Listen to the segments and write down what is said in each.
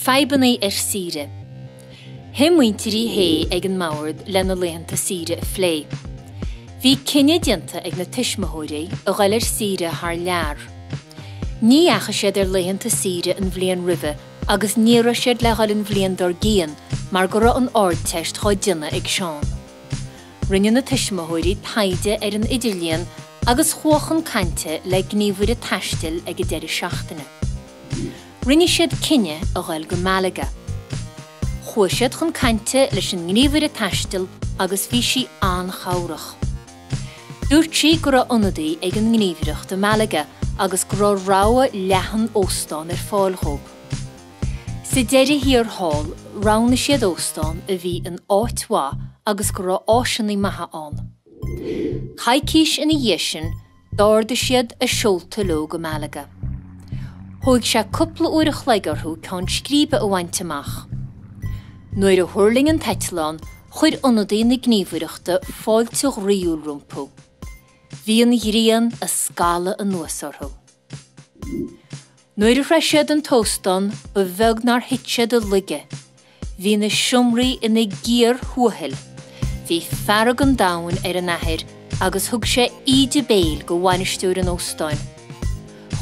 Fadhbanna Saoire. Muintirí hé ag an mabhard lena léanta Saoire a phlé. Bhí cinne dianta ag na tuismitheoirí a ghail Saoire thar lear. Ní acha siad léanta Saoire an bhliain roimhe agus ní raibh siad le ghail an bhliain dár gian mar go raibh an ord teist chomh duine ag seán. Rinne na tuismitheoirí taide ar an idirlíon agus chuachan cante le gníomhar a taistil ag deireadh seachtaine. Rinne siad cinne a ghail go Malaga. Chua siad chun cante leis an gníomhar a taistil agus bhí sí an-chomhrach. Dúirt sí go raibh ionadaí ag an gníomhaireacht de Malaga agus go raibh ráha leathan óstán ar fáilthóg. Sa deireadh hir hall rána siad óstán a bhí an áitmha agus go raibh áisinaí maithe ann. Chaicís ina dhéisin dáirde siad a seolta leo go Malaga. Thóg sé cúpla uair a chleigearthú chun scríbe a bhaint amach. Nuair a thuirling an teitleán, chuir ionadaí na gníomhaireachta fáilte riúil rumpú. Bhí an ghrian a scala an nuasarthú. Nuair a raibh siad an tóstán ba bheagnar hit siad a lige. Bhí na siomraí ina gíor thuathil. Bhí fearg an damhain ar an athair agus thug sé iad béal go bhainisteoir an óstáin.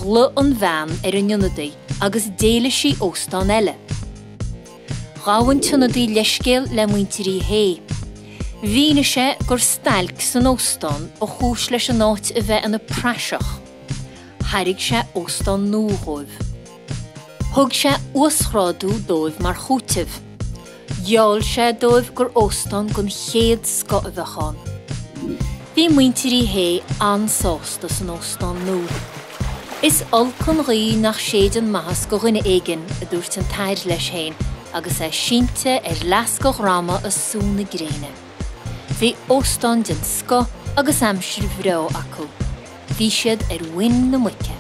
Ghlú an bhean ar an ionadaí agus déile sí óstán eile. Ghabhain tionadaí leiscéal le muintirí hé. Bhíne sé gur stailc san óstán ó chúis leis an áit a bheith ina preiseach. Thairg sé óstán nóghóibh. Thug sé uasráidú dóibh mar chútabh. Gheall sé dóibh gur óstán gon chéad scothbheachán. Bhí muintirí hé ansásta san óstán nó. Is olchan rí nach séad an maithas go rinne éigean a dúirt an tair leis féin agus é sínte ar lascach ráma a súna gréine. Bhí óstán den sco agus amsir bhreo acu. Bhí siad ar win na muice.